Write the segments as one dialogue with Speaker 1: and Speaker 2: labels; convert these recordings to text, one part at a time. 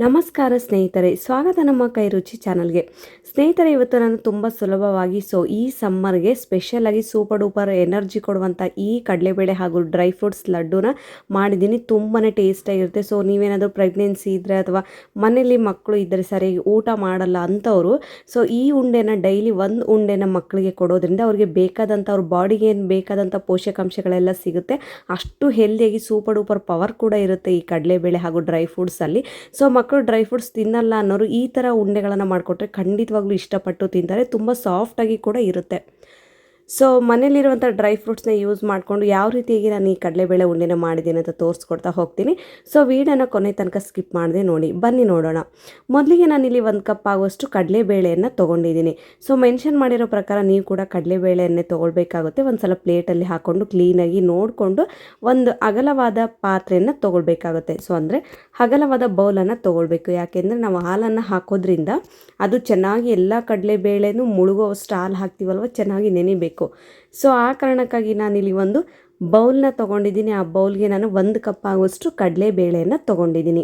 Speaker 1: ನಮಸ್ಕಾರ ಸ್ನೇಹಿತರೆ, ಸ್ವಾಗತ ನಮ್ಮ ಕೈ ರುಚಿ ಚಾನಲ್ಗೆ. ಸ್ನೇಹಿತರೆ, ಇವತ್ತು ನಾನು ತುಂಬ ಸುಲಭವಾಗಿ ಈ ಸಮ್ಮರ್ಗೆ ಸ್ಪೆಷಲಾಗಿ ಸೂಪರ್ ಡೂಪರ್ ಎನರ್ಜಿ ಕೊಡುವಂಥ ಈ ಕಡಲೆಬೇಳೆ ಹಾಗೂ ಡ್ರೈ ಫ್ರೂಟ್ಸ್ ಲಡ್ಡುನ ಮಾಡಿದ್ದೀನಿ. ತುಂಬಾ ಟೇಸ್ಟಾಗಿರುತ್ತೆ. ನೀವೇನಾದರೂ ಪ್ರೆಗ್ನೆನ್ಸಿ ಇದ್ದರೆ ಅಥವಾ ಮನೇಲಿ ಮಕ್ಕಳು ಇದ್ದರೆ ಸರಿಯಾಗಿ ಊಟ ಮಾಡಲ್ಲ ಅಂಥವರು ಈ ಉಂಡೆನ ಡೈಲಿ ಒಂದು ಉಂಡೆನ ಮಕ್ಕಳಿಗೆ ಕೊಡೋದ್ರಿಂದ ಅವ್ರಿಗೆ ಬೇಕಾದಂಥ ಅವ್ರ ಬಾಡಿಗೆ ಏನು ಬೇಕಾದಂಥ ಪೋಷಕಾಂಶಗಳೆಲ್ಲ ಸಿಗುತ್ತೆ. ಅಷ್ಟು ಹೆಲ್ದಿಯಾಗಿ ಸೂಪರ್ ಡೂಪರ್ ಪವರ್ ಕೂಡ ಇರುತ್ತೆ ಈ ಕಡಲೆಬೇಳೆ ಹಾಗೂ ಡ್ರೈ ಫ್ರೂಟ್ಸಲ್ಲಿ. ಮಕ್ಕಳು ಡ್ರೈ ಫ್ರೂಟ್ಸ್ ತಿನ್ನಲ್ಲ ಅನ್ನೋರು ಈ ಥರ ಉಂಡೆಗಳನ್ನು ಮಾಡಿಕೊಟ್ರೆ ಖಂಡಿತವಾಗ್ಲೂ ಇಷ್ಟಪಟ್ಟು ತಿಂತಾರೆ. ತುಂಬ ಸಾಫ್ಟಾಗಿ ಕೂಡ ಇರುತ್ತೆ. ಮನೇಲಿರುವಂಥ ಡ್ರೈ ಫ್ರೂಟ್ಸ್ನ ಯೂಸ್ ಮಾಡಿಕೊಂಡು ಯಾವ ರೀತಿಯಾಗಿ ನಾನು ಈ ಕಡಲೆಬೇಳೆ ಉಂಡೆನ ಮಾಡಿದ್ದೀನಿ ಅಂತ ತೋರಿಸ್ಕೊಡ್ತಾ ಹೋಗ್ತೀನಿ. ವಿಡಿಯೋನ ಕೊನೆ ತನಕ ಸ್ಕಿಪ್ ಮಾಡದೆ ನೋಡಿ. ಬನ್ನಿ ನೋಡೋಣ. ಮೊದಲಿಗೆ ನಾನಿಲ್ಲಿ 1 ಕಪ್ ಆಗುವಷ್ಟು ಕಡಲೆಬೇಳೆಯನ್ನು ತೊಗೊಂಡಿದ್ದೀನಿ. ಮೆನ್ಷನ್ ಮಾಡಿರೋ ಪ್ರಕಾರ ನೀವು ಕೂಡ ಕಡಲೆಬೇಳೆಯನ್ನೇ ತೊಗೊಳ್ಬೇಕಾಗುತ್ತೆ. ಒಂದು ಸಲ ಪ್ಲೇಟಲ್ಲಿ ಹಾಕ್ಕೊಂಡು ಕ್ಲೀನಾಗಿ ನೋಡಿಕೊಂಡು ಒಂದು ಅಗಲವಾದ ಪಾತ್ರೆಯನ್ನು ತೊಗೊಳ್ಬೇಕಾಗುತ್ತೆ. ಅಂದರೆ ಅಗಲವಾದ ಬೌಲನ್ನು ತೊಗೊಳ್ಬೇಕು. ಯಾಕೆಂದರೆ ನಾವು ಹಾಲನ್ನು ಹಾಕೋದ್ರಿಂದ ಅದು ಚೆನ್ನಾಗಿ ಎಲ್ಲ ಕಡಲೆಬೇಳೆನೂ ಮುಳುಗೋವಷ್ಟು ಹಾಲು ಹಾಕ್ತೀವಲ್ವ, ಚೆನ್ನಾಗಿ ನೆನಿಬೇಕು. ಆ ಕಾರಣಕ್ಕಾಗಿ ನಾನಿಲ್ಲಿ ಒಂದು ಬೌಲ್ನ ತೊಗೊಂಡಿದ್ದೀನಿ. ಆ ಬೌಲ್ಗೆ ನಾನು 1 ಕಪ್ ಆಗುವಷ್ಟು ಕಡಲೆಬೇಳೆಯನ್ನು ತೊಗೊಂಡಿದ್ದೀನಿ.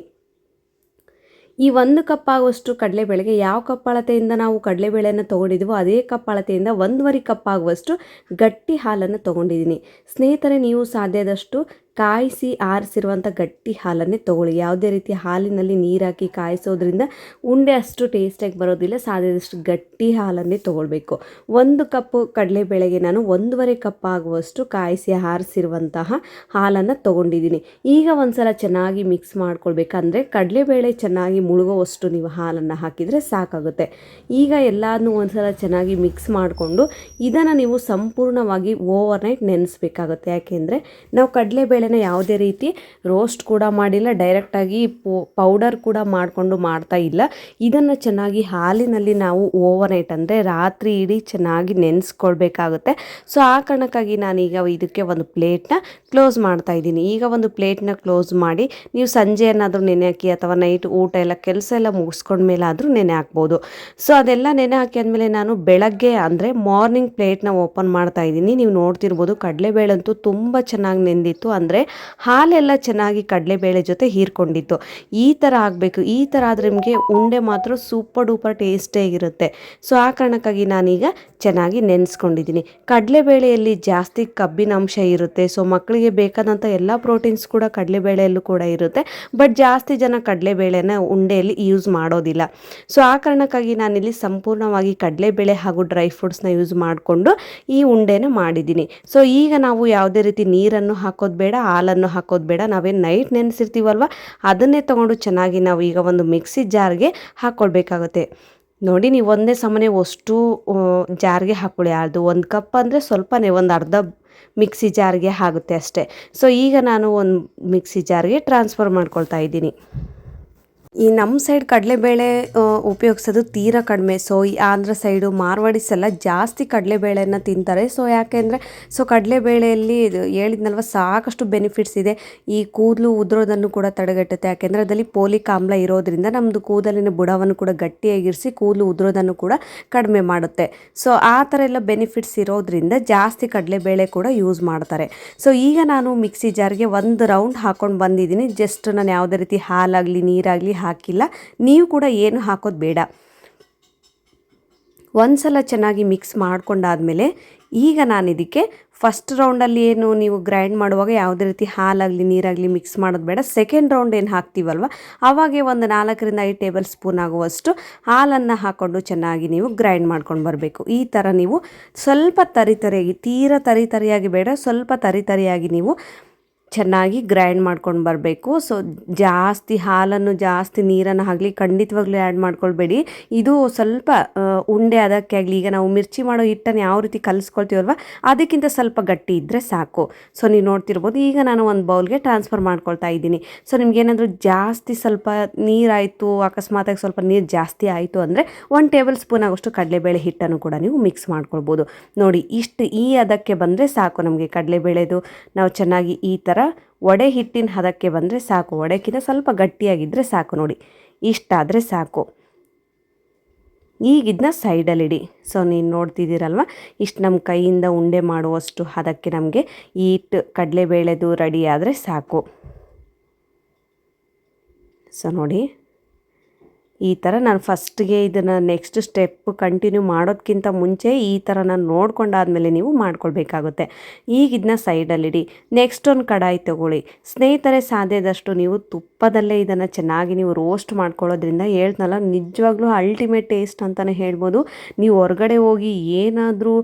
Speaker 1: ಈ 1 ಕಪ್ ಆಗುವಷ್ಟು ಕಡಲೆಬೇಳೆಗೆ ಯಾವ ಕಪ್ ಅಳತೆಯಿಂದ ನಾವು ಕಡಲೆಬೇಳೆಯನ್ನು ತೊಗೊಂಡಿದ್ದೀವೋ ಅದೇ ಕಪ್ ಅಳತೆಯಿಂದ 1.5 ಕಪ್ ಆಗುವಷ್ಟು ಗಟ್ಟಿ ಹಾಲನ್ನು ತೊಗೊಂಡಿದ್ದೀನಿ. ಸ್ನೇಹಿತರೆ, ನೀವು ಸಾಧ್ಯದಷ್ಟು ಕಾಯಿಸಿ ಆರಿಸಿರುವಂಥ ಗಟ್ಟಿ ಹಾಲನ್ನೇ ತೊಗೊಳ್ಳಿ. ಯಾವುದೇ ರೀತಿ ಹಾಲಿನಲ್ಲಿ ನೀರು ಹಾಕಿ ಕಾಯಿಸೋದ್ರಿಂದ ಉಂಡೆ ಅಷ್ಟು ಟೇಸ್ಟಾಗಿ ಬರೋದಿಲ್ಲ. ಸಾಧ್ಯದಷ್ಟು ಗಟ್ಟಿ ಹಾಲನ್ನೇ ತೊಗೊಳ್ಬೇಕು. 1 ಕಪ್ಪು ಕಡಲೆಬೇಳೆಗೆ ನಾನು 1.5 ಕಪ್ ಆಗುವಷ್ಟು ಕಾಯಿಸಿ ಆರಿಸಿರುವಂತಹ ಹಾಲನ್ನು ತೊಗೊಂಡಿದ್ದೀನಿ. ಈಗ ಒಂದು ಸಲ ಚೆನ್ನಾಗಿ ಮಿಕ್ಸ್ ಮಾಡ್ಕೊಳ್ಬೇಕಂದ್ರೆ ಕಡಲೆಬೇಳೆ ಚೆನ್ನಾಗಿ ಮುಳುಗೋವಷ್ಟು ನೀವು ಹಾಲನ್ನು ಹಾಕಿದರೆ ಸಾಕಾಗುತ್ತೆ. ಈಗ ಎಲ್ಲನೂ ಒಂದು ಸಲ ಚೆನ್ನಾಗಿ ಮಿಕ್ಸ್ ಮಾಡಿಕೊಂಡು ಇದನ್ನು ನೀವು ಸಂಪೂರ್ಣವಾಗಿ ಓವರ್ನೈಟ್ ನೆನೆಸಬೇಕಾಗುತ್ತೆ. ಯಾಕೆಂದರೆ ನಾವು ಕಡಲೆಬೇಳೆ ಯಾವುದೇ ರೀತಿ ರೋಸ್ಟ್ ಕೂಡ ಮಾಡಿಲ್ಲ, ಡೈರೆಕ್ಟಾಗಿ ಪೌಡರ್ ಕೂಡ ಮಾಡಿಕೊಂಡು ಮಾಡ್ತಾ ಇಲ್ಲ. ಇದನ್ನು ಚೆನ್ನಾಗಿ ಹಾಲಿನಲ್ಲಿ ನಾವು ಓವರ್ನೈಟ್ ಅಂದರೆ ರಾತ್ರಿ ಇಡೀ ಚೆನ್ನಾಗಿ ನೆನೆಸ್ಕೊಳ್ಬೇಕಾಗುತ್ತೆ. ಆ ಕಾರಣಕ್ಕಾಗಿ ನಾನೀಗ ಇದಕ್ಕೆ ಒಂದು ಪ್ಲೇಟ್ನ ಕ್ಲೋಸ್ ಮಾಡ್ತಾ ಇದ್ದೀನಿ. ಈಗ ಒಂದು ಪ್ಲೇಟ್ನ ಕ್ಲೋಸ್ ಮಾಡಿ ನೀವು ಸಂಜೆ ಏನಾದರೂ ನೆನೆ ಹಾಕಿ ಅಥವಾ ನೈಟ್ ಊಟ ಎಲ್ಲ ಕೆಲಸ ಎಲ್ಲ ಮುಗಿಸ್ಕೊಂಡ್ಮೇಲಾದರೂ ನೆನೆ ಹಾಕ್ಬೋದು. ಅದೆಲ್ಲ ನೆನೆ ಹಾಕಿ ಆದಮೇಲೆ ನಾನು ಬೆಳಗ್ಗೆ ಅಂದರೆ ಮಾರ್ನಿಂಗ್ ಪ್ಲೇಟ್ನ ಓಪನ್ ಮಾಡ್ತಾ ಇದ್ದೀನಿ. ನೀವು ನೋಡ್ತಿರ್ಬೋದು ಕಡಲೆಬೇಳೆ ಅಂತೂ ತುಂಬ ಚೆನ್ನಾಗಿ ನೆಂದಿತ್ತು. ಅಂದರೆ ಹಾಲೆಲ್ಲ ಚೆನ್ನಾಗಿ ಕಡಲೆಬೇಳೆ ಜೊತೆ ಹೀರ್ಕೊಂಡಿತ್ತು. ಈ ಥರ ಆಗಬೇಕು. ಈ ಥರ ಆದರೆ ನಿಮಗೆ ಉಂಡೆ ಮಾತ್ರ ಸೂಪರ್ ಡೂಪರ್ ಟೇಸ್ಟಿಯಾಗಿರುತ್ತೆ. ಆ ಕಾರಣಕ್ಕಾಗಿ ನಾನೀಗ ಚೆನ್ನಾಗಿ ನೆನೆಸ್ಕೊಂಡಿದ್ದೀನಿ. ಕಡಲೆಬೇಳೆಯಲ್ಲಿ ಜಾಸ್ತಿ ಕಬ್ಬಿನ ಅಂಶ ಇರುತ್ತೆ. ಮಕ್ಕಳಿಗೆ ಬೇಕಾದಂಥ ಎಲ್ಲ ಪ್ರೋಟೀನ್ಸ್ ಕೂಡ ಕಡಲೆಬೇಳೆಯಲ್ಲೂ ಕೂಡ ಇರುತ್ತೆ. ಬಟ್ ಜಾಸ್ತಿ ಜನ ಕಡಲೆಬೇಳೆನ ಉಂಡೆಯಲ್ಲಿ ಯೂಸ್ ಮಾಡೋದಿಲ್ಲ. ಆ ಕಾರಣಕ್ಕಾಗಿ ನಾನಿಲ್ಲಿ ಸಂಪೂರ್ಣವಾಗಿ ಕಡಲೆಬೇಳೆ ಹಾಗೂ ಡ್ರೈ ಫ್ರೂಟ್ಸ್ನ ಯೂಸ್ ಮಾಡಿಕೊಂಡು ಈ ಉಂಡೆನ ಮಾಡಿದ್ದೀನಿ. ಈಗ ನಾವು ಯಾವುದೇ ರೀತಿ ನೀರನ್ನು ಹಾಕೋದು ಬೇಡ, ಹಾಲನ್ನು ಹಾಕೋದು ಬೇಡ. ನಾವೇನು ನೈಟ್ ನೆನೆಸಿರ್ತೀವಲ್ವ ಅದನ್ನೇ ತೊಗೊಂಡು ಚೆನ್ನಾಗಿ ನಾವು ಈಗ ಒಂದು ಮಿಕ್ಸಿ ಜಾರ್ಗೆ ಹಾಕ್ಕೊಳ್ಬೇಕಾಗುತ್ತೆ. ನೋಡಿ, ನೀವು ಒಂದೇ ಸಮನೆ ಅಷ್ಟು ಜಾರ್ಗೆ ಹಾಕ್ಕೊಳ್ಳಿ. ಅದು 1 ಕಪ್ ಅಂದರೆ ಸ್ವಲ್ಪನೇ, ಒಂದು ಅರ್ಧ ಮಿಕ್ಸಿ ಜಾರ್ಗೆ ಆಗುತ್ತೆ ಅಷ್ಟೇ. ಈಗ ನಾನು ಒಂದು ಮಿಕ್ಸಿ ಜಾರ್ಗೆ ಟ್ರಾನ್ಸ್ಫರ್ ಮಾಡ್ಕೊಳ್ತಾ ಇದ್ದೀನಿ. ಈ ನಮ್ಮ ಸೈಡ್ ಕಡಲೆಬೇಳೆ ಉಪಯೋಗಿಸೋದು ತೀರಾ ಕಡಿಮೆ. ಈ ಆಂಧ್ರ ಸೈಡು ಮಾರ್ವಾಡಿಸ್ ಎಲ್ಲ ಜಾಸ್ತಿ ಕಡಲೆಬೇಳೆಯನ್ನು ತಿಂತಾರೆ. ಯಾಕೆಂದರೆ ಕಡಲೆಬೇಳೆಯಲ್ಲಿ ಹೇಳಿದ್ನಲ್ವ ಸಾಕಷ್ಟು ಬೆನಿಫಿಟ್ಸ್ ಇದೆ. ಈ ಕೂದಲು ಉದುರೋದನ್ನು ಕೂಡ ತಡೆಗಟ್ಟುತ್ತೆ. ಯಾಕೆಂದರೆ ಅದರಲ್ಲಿ ಪೋಲಿಕ್ ಆಮ್ಲ ಇರೋದ್ರಿಂದ ನಮ್ಮದು ಕೂದಲಿನ ಬುಡವನ್ನು ಕೂಡ ಗಟ್ಟಿಯಾಗಿರಿಸಿ ಕೂದಲು ಉದುರೋದನ್ನು ಕೂಡ ಕಡಿಮೆ ಮಾಡುತ್ತೆ. ಆ ಥರ ಎಲ್ಲ ಬೆನಿಫಿಟ್ಸ್ ಇರೋದ್ರಿಂದ ಜಾಸ್ತಿ ಕಡಲೆಬೇಳೆ ಕೂಡ ಯೂಸ್ ಮಾಡ್ತಾರೆ. ಈಗ ನಾನು ಮಿಕ್ಸಿ ಜಾರ್ಗೆ 1 ರೌಂಡ್ ಹಾಕ್ಕೊಂಡು ಬಂದಿದ್ದೀನಿ. ಜಸ್ಟ್ ನಾನು ಯಾವುದೇ ರೀತಿ ಹಾಲಾಗಲಿ ನೀರಾಗಲಿ ಹಾಕಿಲ್ಲ. ನೀವು ಕೂಡ ಏನು ಹಾಕೋದು ಬೇಡ. ಒಂದ್ಸಲ ಚೆನ್ನಾಗಿ ಮಿಕ್ಸ್ ಮಾಡ್ಕೊಂಡಾದ್ಮೇಲೆ ಈಗ ನಾನು ಇದಕ್ಕೆ ಫಸ್ಟ್ ರೌಂಡಲ್ಲಿ ಏನು ನೀವು ಗ್ರೈಂಡ್ ಮಾಡುವಾಗ ಯಾವುದೇ ರೀತಿ ಹಾಲಾಗಲಿ ನೀರಾಗಲಿ ಮಿಕ್ಸ್ ಮಾಡೋದು ಬೇಡ. ಸೆಕೆಂಡ್ ರೌಂಡ್ ಏನು ಹಾಕ್ತೀವಲ್ವ ಅವಾಗೆ ಒಂದು 4ರಿಂದ 5 ಟೇಬಲ್ ಸ್ಪೂನ್ ಆಗುವಷ್ಟು ಹಾಲನ್ನು ಹಾಕ್ಕೊಂಡು ಚೆನ್ನಾಗಿ ನೀವು ಗ್ರೈಂಡ್ ಮಾಡ್ಕೊಂಡು ಬರಬೇಕು. ಈ ಥರ ನೀವು ಸ್ವಲ್ಪ ತರಿಯಾಗಿ, ತೀರಾ ತರಿಯಾಗಿ ಬೇಡ, ಸ್ವಲ್ಪ ತರಿಯಾಗಿ ನೀವು ಚೆನ್ನಾಗಿ ಗ್ರೈಂಡ್ ಮಾಡ್ಕೊಂಡು ಬರಬೇಕು. ಜಾಸ್ತಿ ಹಾಲನ್ನು ಜಾಸ್ತಿ ನೀರನ್ನು ಆಗಲಿ ಖಂಡಿತವಾಗ್ಲೂ ಆ್ಯಡ್ ಮಾಡ್ಕೊಳ್ಬೇಡಿ. ಇದು ಸ್ವಲ್ಪ ಉಂಡೆ ಅದಕ್ಕೆ ಆಗಲಿ, ಈಗ ನಾವು ಮಿರ್ಚಿ ಮಾಡೋ ಹಿಟ್ಟನ್ನು ಯಾವ ರೀತಿ ಕಲಿಸ್ಕೊಳ್ತೀವಲ್ವ ಅದಕ್ಕಿಂತ ಸ್ವಲ್ಪ ಗಟ್ಟಿ ಇದ್ದರೆ ಸಾಕು. ನೀವು ನೋಡ್ತಿರ್ಬೋದು. ಈಗ ನಾನು ಒಂದು ಬೌಲ್ಗೆ ಟ್ರಾನ್ಸ್ಫರ್ ಮಾಡ್ಕೊಳ್ತಾ ಇದ್ದೀನಿ. ನಿಮಗೇನಾದರೂ ಜಾಸ್ತಿ ಸ್ವಲ್ಪ ನೀರಾಯಿತು, ಅಕಸ್ಮಾತಾಗಿ ಸ್ವಲ್ಪ ನೀರು ಜಾಸ್ತಿ ಆಯಿತು ಅಂದರೆ 1 ಟೇಬಲ್ ಸ್ಪೂನ್ ಆಗೋಷ್ಟು ಕಡಲೆಬೇಳೆ ಹಿಟ್ಟನ್ನು ಕೂಡ ನೀವು ಮಿಕ್ಸ್ ಮಾಡ್ಕೊಳ್ಬೋದು. ನೋಡಿ, ಇಷ್ಟು ಈ ಅದಕ್ಕೆ ಬಂದರೆ ಸಾಕು ನಮಗೆ ಕಡಲೆಬೇಳೆದು. ನಾವು ಚೆನ್ನಾಗಿ ಈ ಥರ ವಡೆ ಹಿಟ್ಟಿನ ಹದಕ್ಕೆ ಬಂದರೆ ಸಾಕು. ವಡೆಕ್ಕಿಂತ ಸ್ವಲ್ಪ ಗಟ್ಟಿಯಾಗಿದ್ದರೆ ಸಾಕು. ನೋಡಿ, ಇಷ್ಟಾದರೆ ಸಾಕು. ಈಗ ಇದನ್ನ ಸೈಡಲ್ಲಿಡಿ. ನೀನು ನೋಡ್ತಿದ್ದೀರಲ್ವ, ಇಷ್ಟು ನಮ್ಮ ಕೈಯಿಂದ ಉಂಡೆ ಮಾಡುವಷ್ಟು ಹದಕ್ಕೆ ನಮಗೆ ಈ ಹಿಟ್ಟು ಕಡಲೆಬೇಳೆದು ರೆಡಿ ಆದರೆ ಸಾಕು. ನೋಡಿ, ಈ ಥರ ನಾನು ಫಸ್ಟ್ಗೆ ಇದನ್ನು ನೆಕ್ಸ್ಟ್ ಸ್ಟೆಪ್ ಕಂಟಿನ್ಯೂ ಮಾಡೋದಕ್ಕಿಂತ ಮುಂಚೆ ಈ ಥರ ನಾನು ನೋಡ್ಕೊಂಡಾದ್ಮೇಲೆ ನೀವು ಮಾಡ್ಕೊಳ್ಬೇಕಾಗುತ್ತೆ. ಈಗ ಇದನ್ನ ಸೈಡಲ್ಲಿಡಿ. ನೆಕ್ಸ್ಟ್ ಒಂದು ಕಡಾಯಿ ತೊಗೊಳ್ಳಿ. ಸ್ನೇಹಿತರೆ, ಸಾಧ್ಯದಷ್ಟು ನೀವು ತುಪ್ಪದಲ್ಲೇ ಇದನ್ನು ಚೆನ್ನಾಗಿ ನೀವು ರೋಸ್ಟ್ ಮಾಡ್ಕೊಳ್ಳೋದ್ರಿಂದ ಹೇಳ್ತನಲ್ಲ, ನಿಜವಾಗ್ಲೂ ಅಲ್ಟಿಮೇಟ್ ಟೇಸ್ಟ್ ಅಂತಲೇ ಹೇಳ್ಬೋದು. ನೀವು ಹೊರಗಡೆ ಹೋಗಿ ಏನಾದರೂ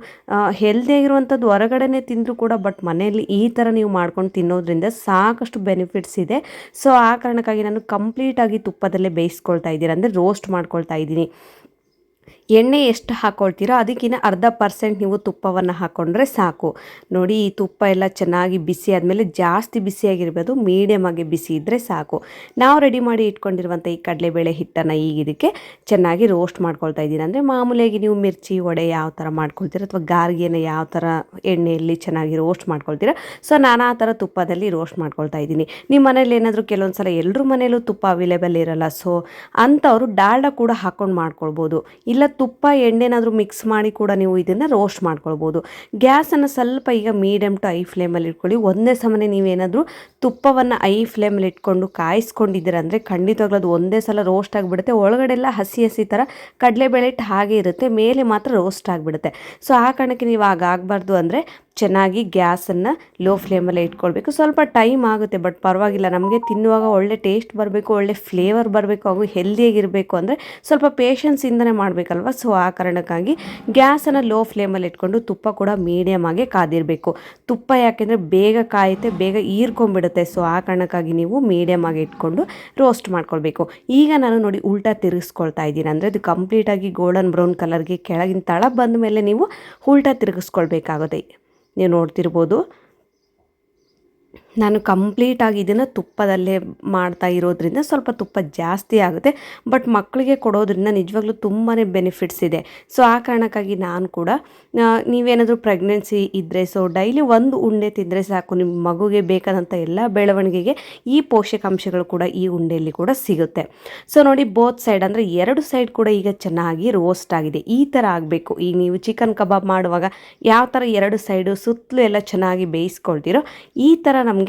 Speaker 1: ಹೆಲ್ದಿಯಾಗಿರುವಂಥದ್ದು ಹೊರಗಡೆನೇ ತಿಂದರೂ ಕೂಡ ಬಟ್ ಮನೆಯಲ್ಲಿ ಈ ಥರ ನೀವು ಮಾಡ್ಕೊಂಡು ತಿನ್ನೋದ್ರಿಂದ ಸಾಕಷ್ಟು ಬೆನಿಫಿಟ್ಸ್ ಇದೆ. ಸೊ ಆ ಕಾರಣಕ್ಕಾಗಿ ನಾನು ಕಂಪ್ಲೀಟಾಗಿ ತುಪ್ಪದಲ್ಲೇ ಬೇಯಿಸ್ಕೊಳ್ತಾ ಇದ್ದೀನಿ, ಅಂದರೆ ರೋಸ್ಟ್ ಮಾಡ್ಕೊಳ್ತಾ ಇದ್ದೀನಿ. ಎಣ್ಣೆ ಎಷ್ಟು ಹಾಕ್ಕೊಳ್ತೀರೋ ಅದಕ್ಕಿಂತ 0.5% ನೀವು ತುಪ್ಪವನ್ನು ಹಾಕ್ಕೊಂಡ್ರೆ ಸಾಕು. ನೋಡಿ, ಈ ತುಪ್ಪ ಎಲ್ಲ ಚೆನ್ನಾಗಿ ಬಿಸಿ ಆದಮೇಲೆ, ಜಾಸ್ತಿ ಬಿಸಿಯಾಗಿರ್ಬೋದು, ಮೀಡಿಯಮ್ ಆಗಿ ಬಿಸಿ ಇದ್ದರೆ ಸಾಕು. ನಾವು ರೆಡಿ ಮಾಡಿ ಇಟ್ಕೊಂಡಿರುವಂಥ ಈ ಕಡಲೆಬೇಳೆ ಹಿಟ್ಟನ್ನು ಈಗ ಇದಕ್ಕೆ ಚೆನ್ನಾಗಿ ರೋಸ್ಟ್ ಮಾಡ್ಕೊಳ್ತಾ ಇದ್ದೀನಿ. ಅಂದರೆ ಮಾಮೂಲಿಯಾಗಿ ನೀವು ಮಿರ್ಚಿ ವಡೆ ಯಾವ ಥರ ಮಾಡ್ಕೊಳ್ತೀರ ಅಥವಾ ಗಾರ್ಗಿಯನ್ನು ಯಾವ ಥರ ಎಣ್ಣೆಯಲ್ಲಿ ಚೆನ್ನಾಗಿ ರೋಸ್ಟ್ ಮಾಡ್ಕೊಳ್ತೀರ, ಸೊ ನಾನು ಆ ಥರ ತುಪ್ಪದಲ್ಲಿ ರೋಸ್ಟ್ ಮಾಡ್ಕೊಳ್ತಾ ಇದ್ದೀನಿ. ನಿಮ್ಮ ಮನೇಲಿ ಏನಾದರೂ ಕೆಲವೊಂದು ಸಲ ಎಲ್ಲರ ಮನೇಲೂ ತುಪ್ಪ ಅವೈಲೇಬಲ್ ಇರಲ್ಲ, ಸೊ ಅಂಥವರು ಡಾಲ್ಡಾ ಕೂಡ ಹಾಕ್ಕೊಂಡು ಮಾಡ್ಕೊಳ್ಬೋದು. ಇಲ್ಲ ತುಪ್ಪ ಎಣ್ಣೆನಾದರೂ ಮಿಕ್ಸ್ ಮಾಡಿ ಕೂಡ ನೀವು ಇದನ್ನು ರೋಸ್ಟ್ ಮಾಡ್ಕೊಳ್ಬೋದು. ಗ್ಯಾಸನ್ನು ಸ್ವಲ್ಪ ಈಗ ಮೀಡಿಯಮ್ ಟು ಐ ಫ್ಲೇಮಲ್ಲಿ ಇಟ್ಕೊಳ್ಳಿ. ಒಂದೇ ಸಮನೆ ನೀವೇನಾದರೂ ತುಪ್ಪವನ್ನು ಐ ಫ್ಲೇಮಲ್ಲಿ ಇಟ್ಕೊಂಡು ಕಾಯಿಸ್ಕೊಂಡಿದ್ದೀರ ಅಂದರೆ ಖಂಡಿತವಾಗ್ಲೂ ಅದು ಒಂದೇ ಸಲ ರೋಸ್ಟ್ ಆಗಿಬಿಡುತ್ತೆ. ಒಳಗಡೆ ಎಲ್ಲ ಹಸಿ ಹಸಿ ಥರ ಕಡಲೆಬೇಳೆ ಹಿಟ್ಟು ಹಾಗೆ ಇರುತ್ತೆ, ಮೇಲೆ ಮಾತ್ರ ರೋಸ್ಟ್ ಆಗಿಬಿಡುತ್ತೆ. ಸೊ ಆ ಕಾರಣಕ್ಕೆ ನೀವು ಆಗಬಾರ್ದು ಅಂದರೆ ಚೆನ್ನಾಗಿ ಗ್ಯಾಸನ್ನು ಲೋ ಫ್ಲೇಮಲ್ಲೇ ಇಟ್ಕೊಳ್ಬೇಕು. ಸ್ವಲ್ಪ ಟೈಮ್ ಆಗುತ್ತೆ, ಬಟ್ ಪರವಾಗಿಲ್ಲ. ನಮಗೆ ತಿನ್ನುವಾಗ ಒಳ್ಳೆ ಟೇಸ್ಟ್ ಬರಬೇಕು, ಒಳ್ಳೆ ಫ್ಲೇವರ್ ಬರಬೇಕು, ಹಾಗೂ ಹೆಲ್ದಿಯಾಗಿರಬೇಕು ಅಂದರೆ ಸ್ವಲ್ಪ ಪೇಷನ್ಸಿಂದನೇ ಮಾಡಬೇಕಲ್ವ. ಸೊ ಆ ಕಾರಣಕ್ಕಾಗಿ ಗ್ಯಾಸನ್ನು ಲೋ ಫ್ಲೇಮಲ್ಲಿ ಇಟ್ಕೊಂಡು ತುಪ್ಪ ಕೂಡ ಮೀಡಿಯಮ್ ಆಗಿ ಕಾದಿರಬೇಕು. ತುಪ್ಪ ಯಾಕೆಂದರೆ ಬೇಗ ಕಾಯುತ್ತೆ, ಬೇಗ ಹೀರ್ಕೊಂಡ್ಬಿಡುತ್ತೆ. ಸೊ ಆ ಕಾರಣಕ್ಕಾಗಿ ನೀವು ಮೀಡಿಯಮ್ ಆಗಿ ಇಟ್ಕೊಂಡು ರೋಸ್ಟ್ ಮಾಡ್ಕೊಳ್ಬೇಕು. ಈಗ ನಾನು ನೋಡಿ ಉಲ್ಟಾ ತಿರುಗಿಸ್ಕೊಳ್ತಾ ಇದ್ದೀನಿ, ಅಂದರೆ ಇದು ಕಂಪ್ಲೀಟಾಗಿ ಗೋಲ್ಡನ್ ಬ್ರೌನ್ ಕಲರ್ಗೆ ಕೆಳಗಿನ ತಳ ಬಂದ ಮೇಲೆ ನೀವು ಉಲ್ಟಾ ತಿರುಗಿಸ್ಕೊಳ್ಬೇಕಾಗುತ್ತೆ. ನೀವು ನೋಡ್ತಿರ್ಬೋದು, ನಾನು ಕಂಪ್ಲೀಟಾಗಿ ಇದನ್ನು ತುಪ್ಪದಲ್ಲೇ ಮಾಡ್ತಾ ಇರೋದ್ರಿಂದ ಸ್ವಲ್ಪ ತುಪ್ಪ ಜಾಸ್ತಿ ಆಗುತ್ತೆ, ಬಟ್ ಮಕ್ಕಳಿಗೆ ಕೊಡೋದ್ರಿಂದ ನಿಜವಾಗ್ಲೂ ತುಂಬಾ ಬೆನಿಫಿಟ್ಸ್ ಇದೆ. ಸೊ ಆ ಕಾರಣಕ್ಕಾಗಿ ನಾನು ಕೂಡ, ನೀವೇನಾದರೂ ಪ್ರೆಗ್ನೆನ್ಸಿ ಇದ್ದರೆ ಸೊ ಡೈಲಿ ಒಂದು ಉಂಡೆ ತಿಂದರೆ ಸಾಕು, ನಿಮ್ಮ ಮಗುಗೆ ಬೇಕಾದಂಥ ಎಲ್ಲ ಬೆಳವಣಿಗೆಗೆ ಈ ಪೋಷಕಾಂಶಗಳು ಕೂಡ ಈ ಉಂಡೆಯಲ್ಲಿ ಕೂಡ ಸಿಗುತ್ತೆ. ಸೊ ನೋಡಿ, ಬೋತ್ ಸೈಡ್ ಅಂದರೆ ಎರಡು ಸೈಡ್ ಕೂಡ ಈಗ ಚೆನ್ನಾಗಿ ರೋಸ್ಟ್ ಆಗಿದೆ. ಈ ಥರ ಆಗಬೇಕು. ಈಗ ನೀವು ಚಿಕನ್ ಕಬಾಬ್ ಮಾಡುವಾಗ ಯಾವ ಥರ ಎರಡು ಸೈಡು ಸುತ್ತಲೂ ಎಲ್ಲ ಚೆನ್ನಾಗಿ ಬೇಯಿಸ್ಕೊಳ್ತೀರೋ ಈ ಥರ ನಮಗೆ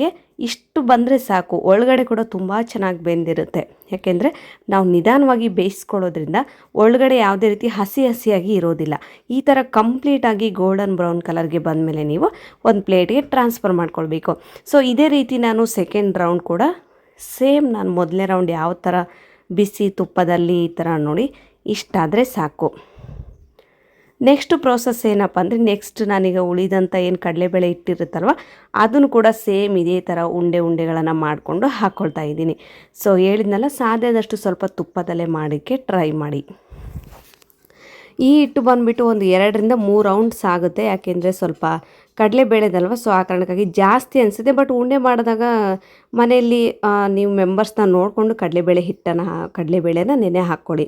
Speaker 1: ಇಷ್ಟು ಬಂದರೆ ಸಾಕು. ಒಳಗಡೆ ಕೂಡ ತುಂಬ ಚೆನ್ನಾಗಿ ಬೆಂದಿರುತ್ತೆ, ಯಾಕೆಂದರೆ ನಾವು ನಿಧಾನವಾಗಿ ಬೇಯಿಸ್ಕೊಳ್ಳೋದ್ರಿಂದ ಒಳಗಡೆ ಯಾವುದೇ ರೀತಿ ಹಸಿ ಹಸಿಯಾಗಿ ಇರೋದಿಲ್ಲ. ಈ ಥರ ಕಂಪ್ಲೀಟಾಗಿ ಗೋಲ್ಡನ್ ಬ್ರೌನ್ ಕಲರ್ಗೆ ಬಂದಮೇಲೆ ನೀವು ಒಂದು ಪ್ಲೇಟ್ಗೆ ಟ್ರಾನ್ಸ್ಫರ್ ಮಾಡ್ಕೊಳ್ಬೇಕು. ಸೊ ಇದೇ ರೀತಿ ನಾನು ಸೆಕೆಂಡ್ ರೌಂಡ್ ಕೂಡ ಸೇಮ್, ನಾನು ಮೊದಲನೇ ರೌಂಡ್ ಯಾವ ಥರ ಬಿಸಿ ತುಪ್ಪದಲ್ಲಿ ಈ ಥರ ನೋಡಿ ಇಷ್ಟಾದರೆ ಸಾಕು. ನೆಕ್ಸ್ಟ್ ಪ್ರೋಸೆಸ್ ಏನಪ್ಪ ಅಂದರೆ, ನೆಕ್ಸ್ಟ್ ನಾನೀಗ ಉಳಿದಂಥ ಏನು ಕಡಲೆಬೇಳೆ ಇಟ್ಟಿರುತ್ತಲ್ವ ಅದನ್ನು ಕೂಡ ಸೇಮ್ ಇದೇ ಥರ ಉಂಡೆಗಳನ್ನು ಮಾಡಿಕೊಂಡು ಹಾಕ್ಕೊಳ್ತಾ ಇದ್ದೀನಿ. ಸೊ ಹೇಳಿದ್ನಲ್ಲ, ಸಾಧ್ಯದಷ್ಟು ಸ್ವಲ್ಪ ತುಪ್ಪದಲ್ಲೇ ಮಾಡೋಕ್ಕೆ ಟ್ರೈ ಮಾಡಿ. ಈ ಹಿಟ್ಟು ಬಂದುಬಿಟ್ಟು ಒಂದು 2-3 ರೌಂಡ್ಸ್ ಆಗುತ್ತೆ, ಯಾಕೆಂದರೆ ಸ್ವಲ್ಪ ಕಡಲೆಬೇಳೆದಲ್ವ. ಸೊ ಆ ಕಾರಣಕ್ಕಾಗಿ ಜಾಸ್ತಿ ಅನಿಸುತ್ತೆ, ಬಟ್ ಉಂಡೆ ಮಾಡಿದಾಗ ಮನೆಯಲ್ಲಿ ನೀವು ಮೆಂಬರ್ಸ್ನ ನೋಡಿಕೊಂಡು ಕಡಲೆಬೇಳೆನ ನೆನೆ ಹಾಕ್ಕೊಳ್ಳಿ.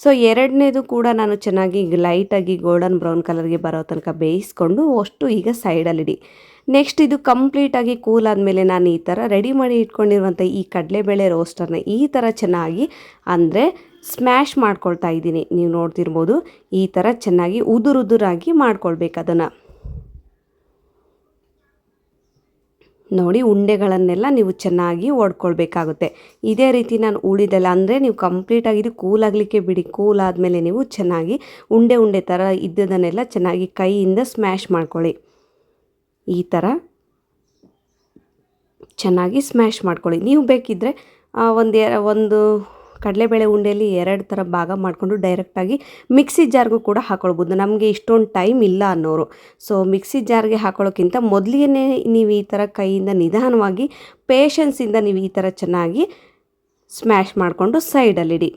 Speaker 1: ಸೊ ಎರಡನೇದು ಕೂಡ ನಾನು ಚೆನ್ನಾಗಿ ಲೈಟಾಗಿ ಗೋಲ್ಡನ್ ಬ್ರೌನ್ ಕಲರ್ಗೆ ಬರೋ ತನಕ ಬೇಯಿಸ್ಕೊಂಡು ಅಷ್ಟು ಈಗ ಸೈಡಲ್ಲಿಡಿ. ನೆಕ್ಸ್ಟ್ ಇದು ಕಂಪ್ಲೀಟಾಗಿ ಕೂಲ್ ಆದಮೇಲೆ ನಾನು ಈ ಥರ ರೆಡಿ ಮಾಡಿ ಇಟ್ಕೊಂಡಿರುವಂಥ ಈ ಕಡಲೆಬೇಳೆ ರೋಸ್ಟರ್ನ ಈ ಥರ ಚೆನ್ನಾಗಿ ಅಂದರೆ ಸ್ಮ್ಯಾಶ್ ಮಾಡ್ಕೊಳ್ತಾ ಇದ್ದೀನಿ. ನೀವು ನೋಡ್ತಿರ್ಬೋದು, ಈ ಥರ ಚೆನ್ನಾಗಿ ಉದುರಾಗಿ ಮಾಡ್ಕೊಳ್ಬೇಕು ಅದನ್ನು. ನೋಡಿ, ಉಂಡೆಗಳನ್ನೆಲ್ಲ ನೀವು ಚೆನ್ನಾಗಿ ಒಡ್ಕೊಳ್ಬೇಕಾಗುತ್ತೆ. ಇದೇ ರೀತಿ ನಾನು ಉಳಿದೆಲ್ಲ, ಅಂದರೆ ನೀವು ಕಂಪ್ಲೀಟಾಗಿ ಇದು ಕೂಲ್ ಆಗಲಿಕ್ಕೆ ಬಿಡಿ. ಕೂಲ್ ಆದಮೇಲೆ ನೀವು ಚೆನ್ನಾಗಿ ಉಂಡೆ ಥರ ಇದ್ದದನ್ನೆಲ್ಲ ಚೆನ್ನಾಗಿ ಕೈಯಿಂದ ಸ್ಮ್ಯಾಶ್ ಮಾಡ್ಕೊಳ್ಳಿ. ಈ ಥರ ಚೆನ್ನಾಗಿ ಸ್ಮ್ಯಾಶ್ ಮಾಡ್ಕೊಳ್ಳಿ. ನೀವು ಬೇಕಿದ್ದರೆ ಒಂದು ಕಡಲೆಬೇಳೆ ಉಂಡೆಯಲ್ಲಿ 2 ಥರ ಭಾಗ ಮಾಡಿಕೊಂಡು ಡೈರೆಕ್ಟಾಗಿ ಮಿಕ್ಸಿ ಜಾರ್ಗೂ ಕೂಡ ಹಾಕ್ಕೊಳ್ಬೋದು. ನಮಗೆ ಇಷ್ಟೊಂದು ಟೈಮ್ ಇಲ್ಲ ಅನ್ನೋರು, ಸೊ ಮಿಕ್ಸಿ ಜಾರ್ಗೆ ಹಾಕೊಳ್ಳೋಕ್ಕಿಂತ ಮೊದಲಿಗೆ ನೀವು ಈ ಥರ ಕೈಯಿಂದ ನಿಧಾನವಾಗಿ ಪೇಷನ್ಸಿಂದ ನೀವು ಈ ಥರ ಚೆನ್ನಾಗಿ ಸ್ಮ್ಯಾಶ್ ಮಾಡಿಕೊಂಡು ಸೈಡಲ್ಲಿಡಿ.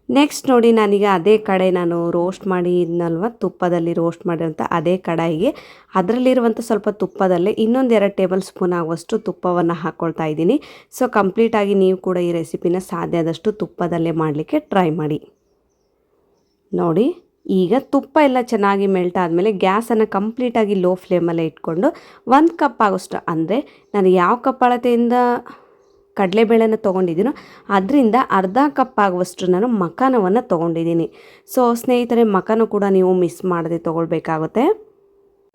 Speaker 1: ನೆಕ್ಸ್ಟ್ ನೋಡಿ, ನಾನೀಗ ಅದೇ ಕಡೆ ನಾನು ರೋಸ್ಟ್ ಮಾಡಿದ್ನಲ್ವ, ತುಪ್ಪದಲ್ಲಿ ರೋಸ್ಟ್ ಮಾಡಿರೋಂಥ ಅದೇ ಕಡಾಯಿಗೆ ಅದರಲ್ಲಿರುವಂಥ ಸ್ವಲ್ಪ ತುಪ್ಪದಲ್ಲೇ ಇನ್ನೊಂದು 2 ಟೇಬಲ್ ಸ್ಪೂನ್ ಆಗುವಷ್ಟು ತುಪ್ಪವನ್ನು ಹಾಕ್ಕೊಳ್ತಾ ಇದ್ದೀನಿ. ಸೊ ಕಂಪ್ಲೀಟಾಗಿ ನೀವು ಕೂಡ ಈ ರೆಸಿಪಿನ ಸಾಧ್ಯ ಆದಷ್ಟು ತುಪ್ಪದಲ್ಲೇ ಮಾಡಲಿಕ್ಕೆ ಟ್ರೈ ಮಾಡಿ. ನೋಡಿ, ಈಗ ತುಪ್ಪ ಎಲ್ಲ ಚೆನ್ನಾಗಿ ಮೆಲ್ಟ್ ಆದಮೇಲೆ ಗ್ಯಾಸನ್ನು ಕಂಪ್ಲೀಟಾಗಿ ಲೋ ಫ್ಲೇಮಲ್ಲೇ ಇಟ್ಕೊಂಡು 1 ಕಪ್ ಆಗೋಷ್ಟು, ಅಂದರೆ ನಾನು ಯಾವ ಕಪ್ ಅಳತೆಯಿಂದ ಕಡಲೆಬೇಳೆನ ತೊಗೊಂಡಿದ್ದೀನೋ ಅದರಿಂದ ಅರ್ಧ ಕಪ್ ಆಗುವಷ್ಟು ನಾನು ಮಖಾನವನ್ನು ತೊಗೊಂಡಿದ್ದೀನಿ. ಸೊ ಸ್ನೇಹಿತರೆ, ಮಖಾನ ಕೂಡ ನೀವು ಮಿಸ್ ಮಾಡದೆ ತೊಗೊಳ್ಬೇಕಾಗುತ್ತೆ.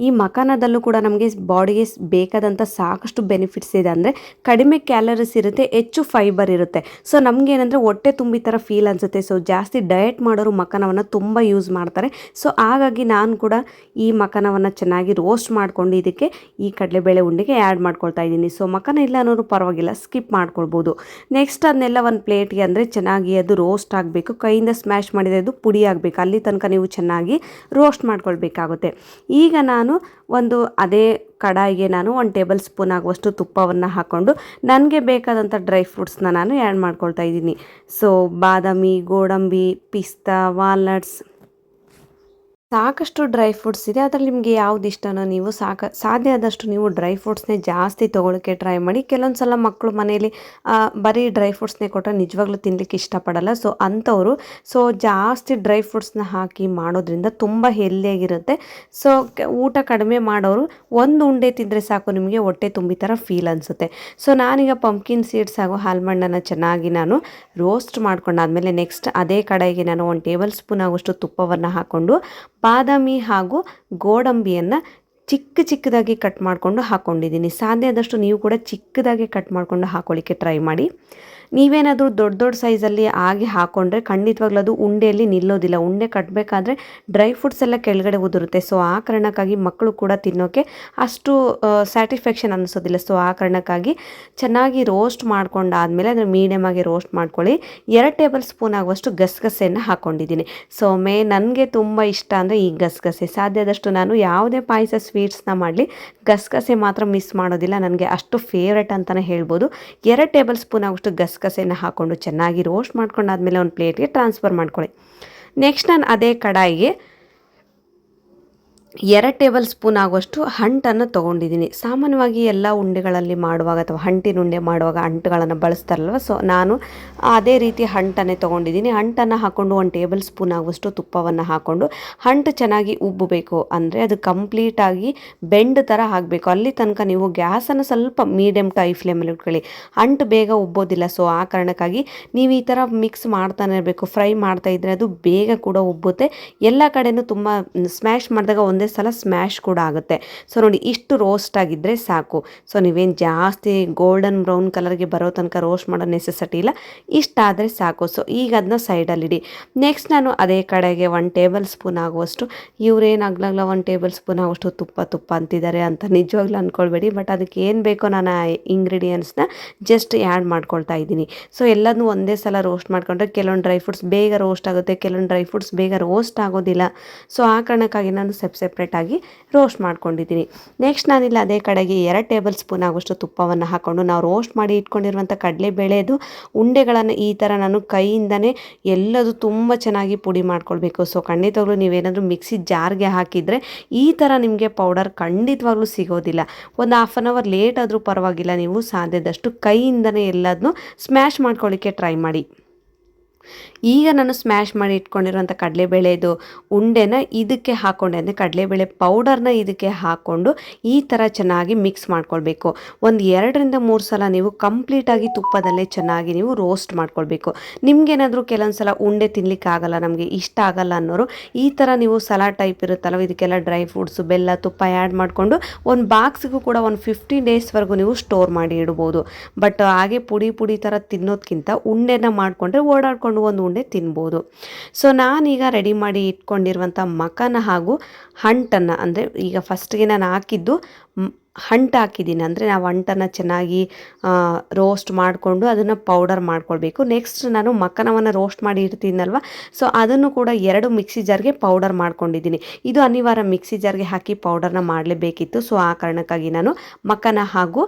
Speaker 1: ಈ ಮಖಾನದಲ್ಲೂ ಕೂಡ ನಮಗೆ ಬಾಡಿಗೆ ಬೇಕಾದಂಥ ಸಾಕಷ್ಟು ಬೆನಿಫಿಟ್ಸ್ ಇದೆ. ಅಂದರೆ ಕಡಿಮೆ ಕ್ಯಾಲರೀಸ್ ಇರುತ್ತೆ, ಹೆಚ್ಚು ಫೈಬರ್ ಇರುತ್ತೆ. ಸೊ ನಮಗೇನೆಂದರೆ ಹೊಟ್ಟೆ ತುಂಬಿ ಥರ ಫೀಲ್ ಅನಿಸುತ್ತೆ. ಸೊ ಜಾಸ್ತಿ ಡಯಟ್ ಮಾಡೋರು ಮಖಾನವನ್ನು ತುಂಬ ಯೂಸ್ ಮಾಡ್ತಾರೆ. ಸೊ ಹಾಗಾಗಿ ನಾನು ಕೂಡ ಈ ಮಖಾನವನ್ನು ಚೆನ್ನಾಗಿ ರೋಸ್ಟ್ ಮಾಡ್ಕೊಂಡು ಇದಕ್ಕೆ ಈ ಕಡಲೆಬೇಳೆ ಉಂಡೆಗೆ ಆ್ಯಡ್ ಮಾಡ್ಕೊಳ್ತಾ ಇದ್ದೀನಿ. ಸೊ ಮಖಾನ ಇಲ್ಲ ಅನ್ನೋರು ಪರವಾಗಿಲ್ಲ, ಸ್ಕಿಪ್ ಮಾಡ್ಕೊಳ್ಬೋದು. ನೆಕ್ಸ್ಟ್ ಅದನ್ನೆಲ್ಲ ಒಂದು ಪ್ಲೇಟ್ಗೆ ಅಂದರೆ ಚೆನ್ನಾಗಿ ಅದು ರೋಸ್ಟ್ ಆಗಬೇಕು. ಕೈಯಿಂದ ಸ್ಮ್ಯಾಶ್ ಮಾಡಿದರೆ ಅದು ಪುಡಿ ಆಗಬೇಕು. ಅಲ್ಲಿ ತನಕ ನೀವು ಚೆನ್ನಾಗಿ ರೋಸ್ಟ್ ಮಾಡ್ಕೊಳ್ಬೇಕಾಗುತ್ತೆ. ಈಗ ನಾನು ಒಂದು ಅದೇ ಕಡಾಯಿಗೆ ನಾನು 1 ಟೇಬಲ್ ಸ್ಪೂನ್ ಆಗುವಷ್ಟು ತುಪ್ಪವನ್ನು ಹಾಕ್ಕೊಂಡು ನನಗೆ ಬೇಕಾದಂಥ ಡ್ರೈ ಫ್ರೂಟ್ಸ್ನ ನಾನು ಆ್ಯಡ್ ಮಾಡ್ಕೊಳ್ತಾ ಇದ್ದೀನಿ. ಸೊ ಬಾದಾಮಿ, ಗೋಡಂಬಿ, ಪಿಸ್ತಾ, ವಾಲ್ನಟ್ಸ್, ಸಾಕಷ್ಟು ಡ್ರೈ ಫ್ರೂಟ್ಸ್ ಇದೆ. ಅದರಲ್ಲಿ ನಿಮಗೆ ಯಾವ್ದು ಇಷ್ಟನೋ ನೀವು ಸಾಧ್ಯ ಆದಷ್ಟು ನೀವು ಡ್ರೈ ಫ್ರೂಟ್ಸ್ನೇ ಜಾಸ್ತಿ ತೊಗೊಳಕ್ಕೆ ಟ್ರೈ ಮಾಡಿ. ಕೆಲವೊಂದು ಸಲ ಮಕ್ಕಳು ಮನೆಯಲ್ಲಿ ಬರೀ ಡ್ರೈ ಫ್ರೂಟ್ಸ್ನೇ ಕೊಟ್ಟರೆ ನಿಜವಾಗ್ಲೂ ತಿನ್ನಲಿಕ್ಕೆ ಇಷ್ಟಪಡಲ್ಲ. ಸೊ ಅಂಥವರು ಜಾಸ್ತಿ ಡ್ರೈ ಫ್ರೂಟ್ಸ್ನ ಹಾಕಿ ಮಾಡೋದ್ರಿಂದ ತುಂಬ ಹೆಲ್ದಿಯಾಗಿರುತ್ತೆ. ಸೊ ಊಟ ಕಡಿಮೆ ಮಾಡೋರು ಒಂದು ಉಂಡೆ ತಿಂದರೆ ಸಾಕು, ನಿಮಗೆ ಹೊಟ್ಟೆ ತುಂಬಿ ಥರ ಫೀಲ್ ಅನಿಸುತ್ತೆ. ಸೊ ನಾನೀಗ ಪಂಪ್ಕಿನ್ ಸೀಡ್ಸ್ ಹಾಗೂ ಆಲ್ಮಂಡನ್ನು ಚೆನ್ನಾಗಿ ನಾನು ರೋಸ್ಟ್ ಮಾಡ್ಕೊಂಡಾದ್ಮೇಲೆ ನೆಕ್ಸ್ಟ್ ಅದೇ ಕಡಾಯಿಗೆ ನಾನು 1 ಟೇಬಲ್ ಸ್ಪೂನ್ ಆಗುವಷ್ಟು ತುಪ್ಪವನ್ನು ಹಾಕ್ಕೊಂಡು ಬಾದಾಮಿ ಹಾಗೂ ಗೋಡಂಬಿಯನ್ನು ಚಿಕ್ಕದಾಗಿ ಕಟ್ ಮಾಡಿಕೊಂಡು ಹಾಕ್ಕೊಂಡಿದ್ದೀನಿ. ಸಾಧ್ಯ ಆದಷ್ಟು ನೀವು ಕೂಡ ಚಿಕ್ಕದಾಗಿ ಕಟ್ ಮಾಡಿಕೊಂಡು ಹಾಕೊಳ್ಳಿಕ್ಕೆ ಟ್ರೈ ಮಾಡಿ. ನೀವೇನಾದರೂ ದೊಡ್ಡ ಸೈಜಲ್ಲಿ ಆಗಿ ಹಾಕ್ಕೊಂಡ್ರೆ ಖಂಡಿತವಾಗ್ಲೂ ಅದು ಉಂಡೆಯಲ್ಲಿ ನಿಲ್ಲೋದಿಲ್ಲ. ಉಂಡೆ ಕಟ್ಟಬೇಕಾದ್ರೆ ಡ್ರೈ ಫ್ರೂಟ್ಸ್ ಎಲ್ಲ ಕೆಳಗಡೆ ಉದುರುತ್ತೆ. ಸೊ ಆ ಕಾರಣಕ್ಕಾಗಿ ಮಕ್ಕಳು ಕೂಡ ತಿನ್ನೋಕ್ಕೆ ಅಷ್ಟು ಸ್ಯಾಟಿಸ್ಫ್ಯಾಕ್ಷನ್ ಅನ್ನಿಸೋದಿಲ್ಲ. ಸೊ ಆ ಕಾರಣಕ್ಕಾಗಿ ಚೆನ್ನಾಗಿ ರೋಸ್ಟ್ ಮಾಡ್ಕೊಂಡಾದಮೇಲೆ ಅದನ್ನು ಮೀಡಿಯಮ್ ಆಗಿ ರೋಸ್ಟ್ ಮಾಡ್ಕೊಳ್ಳಿ. 2 ಟೇಬಲ್ ಸ್ಪೂನ್ ಆಗುವಷ್ಟು ಗಸಗಸೆಯನ್ನು ಹಾಕ್ಕೊಂಡಿದ್ದೀನಿ. ಸೊ ನನಗೆ ತುಂಬ ಇಷ್ಟ ಅಂದರೆ ಈ ಗಸಗಸೆ. ಸಾಧ್ಯ ಆದಷ್ಟು ನಾನು ಯಾವುದೇ ಪಾಯಸ ಸ್ವೀಟ್ಸ್ನ ಮಾಡಲಿ ಗಸಗಸೆ ಮಾತ್ರ ಮಿಸ್ ಮಾಡೋದಿಲ್ಲ. ನನಗೆ ಅಷ್ಟು ಫೇವ್ರೆಟ್ ಅಂತಲೇ ಹೇಳ್ಬೋದು. 2 ಟೇಬಲ್ ಸ್ಪೂನ್ ಆಗುವಷ್ಟು ಗಸಗಸೆಯನ್ನು ಹಾಕ್ಕೊಂಡು ಚೆನ್ನಾಗಿ ರೋಸ್ಟ್ ಮಾಡ್ಕೊಂಡಾದ್ಮೇಲೆ ಒಂದು ಪ್ಲೇಟ್ಗೆ ಟ್ರಾನ್ಸ್ಫರ್ ಮಾಡ್ಕೊಳ್ಳಿ. ನೆಕ್ಸ್ಟ್ ನಾನು ಅದೇ ಕಡಾಯಿಗೆ 2 ಟೇಬಲ್ ಸ್ಪೂನ್ ಆಗುವಷ್ಟು ಅಂಟನ್ನು ತೊಗೊಂಡಿದ್ದೀನಿ. ಸಾಮಾನ್ಯವಾಗಿ ಎಲ್ಲ ಉಂಡೆಗಳಲ್ಲಿ ಮಾಡುವಾಗ ಅಥವಾ ಅಂಟಿನ ಉಂಡೆ ಮಾಡುವಾಗ ಅಂಟುಗಳನ್ನು ಬಳಸ್ತಾರಲ್ವ, ಸೊ ನಾನು ಅದೇ ರೀತಿ ಅಂಟನ್ನೇ ತೊಗೊಂಡಿದ್ದೀನಿ. ಅಂಟನ್ನು ಹಾಕ್ಕೊಂಡು 1 ಟೇಬಲ್ ಸ್ಪೂನ್ ಆಗುವಷ್ಟು ತುಪ್ಪವನ್ನು ಹಾಕ್ಕೊಂಡು ಅಂಟು ಚೆನ್ನಾಗಿ ಉಬ್ಬಬೇಕು. ಅಂದರೆ ಅದು ಕಂಪ್ಲೀಟಾಗಿ ಬೆಂಡ್ ಥರ ಆಗಬೇಕು. ಅಲ್ಲಿ ತನಕ ನೀವು ಗ್ಯಾಸನ್ನು ಸ್ವಲ್ಪ ಮೀಡಿಯಮ್ ಟು ಹೈ ಫ್ಲೇಮಲ್ಲಿ ಇಟ್ಕೊಳ್ಳಿ. ಅಂಟು ಬೇಗ ಉಬ್ಬೋದಿಲ್ಲ. ಸೊ ಆ ಕಾರಣಕ್ಕಾಗಿ ನೀವು ಈ ಥರ ಮಿಕ್ಸ್ ಮಾಡ್ತಾನೆ ಇರಬೇಕು. ಫ್ರೈ ಮಾಡ್ತಾ ಇದ್ದರೆ ಅದು ಬೇಗ ಕೂಡ ಉಬ್ಬುತ್ತೆ. ಎಲ್ಲ ಕಡೆಯೂ ತುಂಬ ಸ್ಮ್ಯಾಶ್ ಮಾಡಿದಾಗ ಒಂದೇ ಸಲ ಸ್ಮ್ಯಾಶ್ ಕೂಡ ಆಗುತ್ತೆ. ಸೊ ನೋಡಿ, ಇಷ್ಟು ರೋಸ್ಟ್ ಆಗಿದ್ದರೆ ಸಾಕು. ಸೊ ನೀವೇನು ಜಾಸ್ತಿ ಗೋಲ್ಡನ್ ಬ್ರೌನ್ ಕಲರ್ಗೆ ಬರೋ ತನಕ ರೋಸ್ಟ್ ಮಾಡೋ ನೆಸೆಸಿಟಿ ಇಲ್ಲ, ಇಷ್ಟಾದರೆ ಸಾಕು. ಸೊ ಈಗ ಅದನ್ನ ಸೈಡಲ್ಲಿಡಿ. ನೆಕ್ಸ್ಟ್ ನಾನು ಅದೇ ಕಡೆಗೆ 1 ಟೇಬಲ್ ಸ್ಪೂನ್ ಆಗುವಷ್ಟು, ಇವರೇನು ಅಗ್ಲಾಗ್ಲ 1 ಟೇಬಲ್ ಸ್ಪೂನ್ ಆಗುವಷ್ಟು ತುಪ್ಪ ಅಂತಿದ್ದಾರೆ ಅಂತ ನಿಜವಾಗ್ಲೂ ಅಂದ್ಕೊಳ್ಬೇಡಿ. ಬಟ್ ಅದಕ್ಕೆ ಏನು ಬೇಕೋ ನಾನು ಆ ಇಂಗ್ರೀಡಿಯೆಂಟ್ಸ್ನ ಜಸ್ಟ್ ಆ್ಯಡ್ ಮಾಡ್ಕೊಳ್ತಾ ಇದ್ದೀನಿ. ಸೊ ಎಲ್ಲದನ್ನೂ ಒಂದೇ ಸಲ ರೋಸ್ಟ್ ಮಾಡ್ಕೊಂಡ್ರೆ ಕೆಲವೊಂದು ಡ್ರೈ ಫ್ರೂಟ್ಸ್ ಬೇಗ ರೋಸ್ಟ್ ಆಗುತ್ತೆ, ಕೆಲವೊಂದು ಡ್ರೈ ಫ್ರೂಟ್ಸ್ ಬೇಗ ರೋಸ್ಟ್ ಆಗೋದಿಲ್ಲ. ಸೊ ಆ ಕಾರಣಕ್ಕಾಗಿ ನಾನು ಸೆಪ್ರೇಟಾಗಿ ರೋಸ್ಟ್ ಮಾಡ್ಕೊಂಡಿದ್ದೀನಿ. ನೆಕ್ಸ್ಟ್ ನಾನಿಲ್ಲಿ ಅದೇ ಕಡೆಗೆ 2 ಟೇಬಲ್ ಸ್ಪೂನ್ ಆಗುವಷ್ಟು ತುಪ್ಪವನ್ನು ಹಾಕ್ಕೊಂಡು ನಾವು ರೋಸ್ಟ್ ಮಾಡಿ ಇಟ್ಕೊಂಡಿರುವಂಥ ಕಡಲೆಬೇಳೆದು ಉಂಡೆಗಳನ್ನು ಈ ಥರ ನಾನು ಕೈಯಿಂದನೇ ಎಲ್ಲದು ತುಂಬ ಚೆನ್ನಾಗಿ ಪುಡಿ ಮಾಡ್ಕೊಳ್ಬೇಕು. ಸೊ ಖಂಡಿತವಾಗ್ಲೂ ನೀವೇನಾದರೂ ಮಿಕ್ಸಿ ಜಾರ್ಗೆ ಹಾಕಿದರೆ ಈ ಥರ ನಿಮಗೆ ಪೌಡರ್ ಖಂಡಿತವಾಗ್ಲೂ ಸಿಗೋದಿಲ್ಲ. ಒಂದು ಹಾಫ್ ಆನ್ ಅವರ್ ಲೇಟ್ ಆದರೂ ಪರವಾಗಿಲ್ಲ, ನೀವು ಸಾಧ್ಯದಷ್ಟು ಕೈಯಿಂದನೇ ಎಲ್ಲದನ್ನು ಸ್ಮ್ಯಾಶ್ ಮಾಡ್ಕೊಳ್ಳಿಕ್ಕೆ ಟ್ರೈ ಮಾಡಿ. ಈಗ ನಾನು ಸ್ಮ್ಯಾಶ್ ಮಾಡಿ ಇಟ್ಕೊಂಡಿರುವಂಥ ಕಡಲೆಬೇಳೆದು ಉಂಡೆನ ಇದಕ್ಕೆ ಹಾಕ್ಕೊಂಡೆ, ಅಂದರೆ ಕಡಲೆಬೇಳೆ ಪೌಡರ್ನ ಇದಕ್ಕೆ ಹಾಕ್ಕೊಂಡು ಈ ಥರ ಚೆನ್ನಾಗಿ ಮಿಕ್ಸ್ ಮಾಡ್ಕೊಳ್ಬೇಕು. ಒಂದು 2-3 ಸಲ ನೀವು ಕಂಪ್ಲೀಟಾಗಿ ತುಪ್ಪದಲ್ಲೇ ಚೆನ್ನಾಗಿ ನೀವು ರೋಸ್ಟ್ ಮಾಡ್ಕೊಳ್ಬೇಕು. ನಿಮಗೇನಾದರೂ ಕೆಲವೊಂದು ಸಲ ಉಂಡೆ ತಿನ್ನಲಿಕ್ಕೆ ಆಗಲ್ಲ, ನಮಗೆ ಇಷ್ಟ ಆಗಲ್ಲ ಅನ್ನೋರು ಈ ಥರ ನೀವು ಸಲಾಡ್ ಟೈಪ್ ಇರುತ್ತಲ್ಲ, ಇದಕ್ಕೆಲ್ಲ ಡ್ರೈ ಫ್ರೂಟ್ಸು, ಬೆಲ್ಲ, ತುಪ್ಪ ಆ್ಯಡ್ ಮಾಡಿಕೊಂಡು ಒಂದು ಬಾಕ್ಸಿಗೂ ಕೂಡ ಒಂದು 15 ಡೇಸ್ವರೆಗೂ ನೀವು ಸ್ಟೋರ್ ಮಾಡಿ ಇಡ್ಬೋದು. ಬಟ್ ಹಾಗೆ ಪುಡಿ ಥರ ತಿನ್ನೋದಕ್ಕಿಂತ ಉಂಡೆನ ಮಾಡಿಕೊಂಡ್ರೆ ಓಡಾಡ್ಕೊಂಡು ಒಂದು ಉಂಡೆ ತಿನ್ಬೋದು. ಸೊ ನಾನೀಗ ರೆಡಿ ಮಾಡಿ ಇಟ್ಕೊಂಡಿರುವಂಥ ಮಖಾನ ಹಾಗೂ ಅಂಟನ್ನು, ಅಂದರೆ ಈಗ ಫಸ್ಟ್ಗೆ ನಾನು ಹಾಕಿದ್ದು ಅಂಟು ಹಾಕಿದ್ದೀನಿ. ಅಂದರೆ ನಾವು ಅಂಟನ್ನು ಚೆನ್ನಾಗಿ ರೋಸ್ಟ್ ಮಾಡಿಕೊಂಡು ಅದನ್ನು ಪೌಡರ್ ಮಾಡ್ಕೊಳ್ಬೇಕು. ನೆಕ್ಸ್ಟ್ ನಾನು ಮಖಾನವನ್ನು ರೋಸ್ಟ್ ಮಾಡಿ ಇಡ್ತೀನಲ್ವ, ಸೊ ಅದನ್ನು ಕೂಡ 2 ಮಿಕ್ಸಿ ಜಾರ್ಗೆ ಪೌಡರ್ ಮಾಡ್ಕೊಂಡಿದ್ದೀನಿ. ಇದು ಅನಿವಾರ್ಯ, ಮಿಕ್ಸಿ ಜಾರ್ಗೆ ಹಾಕಿ ಪೌಡರ್ನ ಮಾಡಲೇಬೇಕಿತ್ತು. ಸೊ ಆ ಕಾರಣಕ್ಕಾಗಿ ನಾನು ಮಖಾನ ಹಾಗೂ